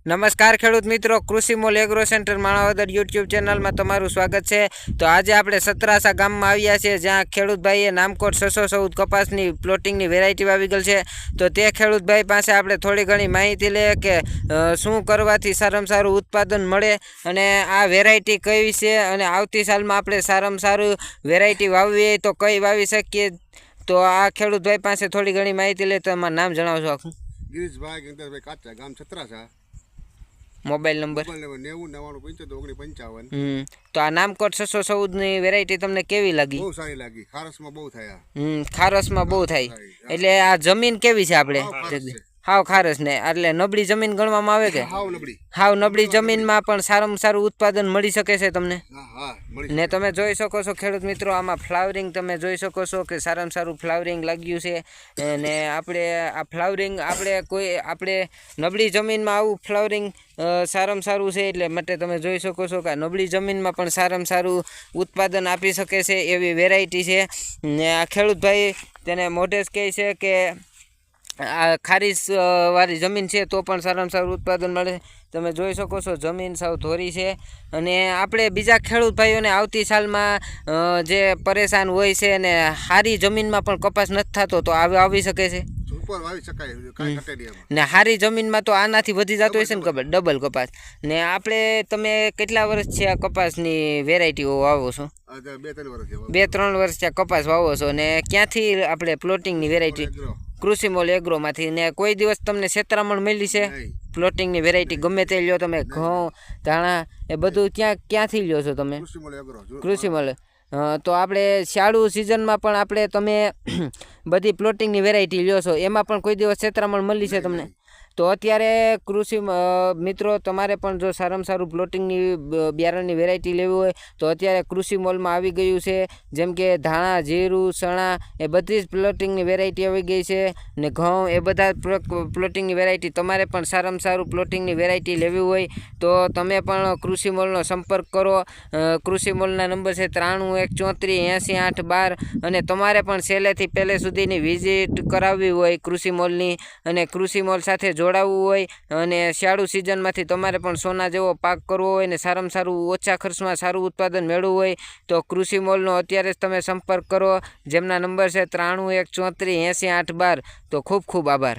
નમસ્કાર ખેડૂત મિત્રો, કૃષિ mall agro centre Manavadar YouTube ચેનલમાં તમારું સ્વાગત છે। તો આજે આપણે સતરાસા ગામમાં આવ્યા છીએ, જ્યાં ખેડૂતભાઈએ નામકોટ 614 કપાસની પ્લોટિંગની વેરાયટી વાવી ગયેલ છે। તો તે ખેડૂતભાઈ પાસે આપણે થોડી ઘણી માહિતી લઈએ કે શું કરવાથી સારામાં સારું ઉત્પાદન મળે અને આ વેરાયટી કઈ છે અને આવતી સાલમાં આપણે સારામાં સારું વેરાયટી વાવવી તો કઈ વાવી શકીએ। તો આ ખેડૂતભાઈ પાસે થોડી ઘણી માહિતી લઈએ। તો તમારું નામ જણાવશો? આખું ગિરીશભાઈ ગંગાભાઈ કાચા, ગામ છત્રાસા, મોબાઈલ નંબર 90 95 55. તો આ નામકોટ 614 વેરાયટી તમને કેવી લાગી? બહુ સારી લાગી, ખારસમાં બહુ થયા। ખારસમાં બહુ થાય એટલે આ જમીન કેવી છે આપણે? હાવ ખારસ ને એટલે નબળી જમીન ગણવામાં આવે કે હાવ નબળી જમીનમાં પણ સારામાં સારું ઉત્પાદન મળી શકે છે તમને? ને તમે જોઈ શકો છો ખેડૂત મિત્રો, આમાં ફ્લાવરિંગ તમે જોઈ શકો છો કે સારામાં સારું ફ્લાવરિંગ લાગ્યું છે। અને આપણે આ ફ્લાવરિંગ આપણે નબળી જમીનમાં આવું ફ્લાવરિંગ સારામાં સારું છે, એટલે માટે તમે જોઈ શકો છો કે નબળી જમીનમાં પણ સારામાં સારું ઉત્પાદન આપી શકે છે એવી વેરાયટી છે। ને આ ખેડૂતભાઈ તેને મોઢે જ કહે છે કે આ ખારીશ વાળી જમીન છે તો પણ સારામાં સારું ઉત્પાદન મળે। તમે જોઈ શકો છો જમીન સાવ ધોરી છે। અને આપણે બીજા ખેડૂત ભાઈઓને આવતી સાલમાં જે પરેશાન હોય છે અને સારી જમીનમાં પણ કપાસ નથી થતો તો આવી શકે છે ને સારી જમીનમાં તો આનાથી વધી જતો હોય છે ને ખબર, ડબલ કપાસ। ને આપણે તમે કેટલા વર્ષ છે આ કપાસની વેરાયટીઓ વાવો છો? 2-3 વર્ષ ત્યાં કપાસ વાવો છો। ને ક્યાંથી આપણે પ્લોટિંગની વેરાયટી? કૃષિ મોલ એગ્રોમાંથી। ને કોઈ દિવસ તમને છેતરામણ મળી છે? પ્લોટિંગની વેરાયટી ગમે તે લ્યો તમે, ઘઉં ધાણા એ બધું ક્યાંથી લ્યો છો તમે? કૃષિ મોલ। તો આપણે શાળુ સિઝનમાં પણ આપણે તમે બધી પ્લોટિંગની વેરાયટી લ્યો છો, એમાં પણ કોઈ દિવસ છેતરામણ મળી છે તમને? તો અત્યારે કૃષિ મિત્રો તમારે પણ જો સારામાં સારું પ્લોટિંગની બિયારણની વેરાયટી લેવી હોય તો અત્યારે કૃષિ મોલમાં આવી ગયું છે। જેમ કે ધાણા, જીરું, ચણા એ બધી જ પ્લોટિંગની વેરાયટી આવી ગઈ છે। ને ઘઉં એ બધા પ્લોટિંગની વેરાયટી તમારે પણ સારામાં સારું પ્લોટિંગની વેરાયટી લેવી હોય તો તમે પણ કૃષિ મોલનો સંપર્ક કરો। કૃષિ મોલના નંબર છે 93 134 80 8 12। અને તમારે પણ સહેલેથી પહેલે સુધીની વિઝિટ કરાવવી હોય કૃષિ મોલની અને કૃષિ મોલ સાથે જોડાવવું હોય અને શિયાળુ સિઝનમાંથી તમારે પણ સોના જેવો પાક કરવો હોય ને સારામાં સારું ઓછા ખર્ચમાં સારું ઉત્પાદન મેળવવું હોય તો કૃષિ મોલનો અત્યારે જ તમે સંપર્ક કરો, જેમના નંબર છે 93 134 80 8 12। તો ખૂબ ખૂબ આભાર।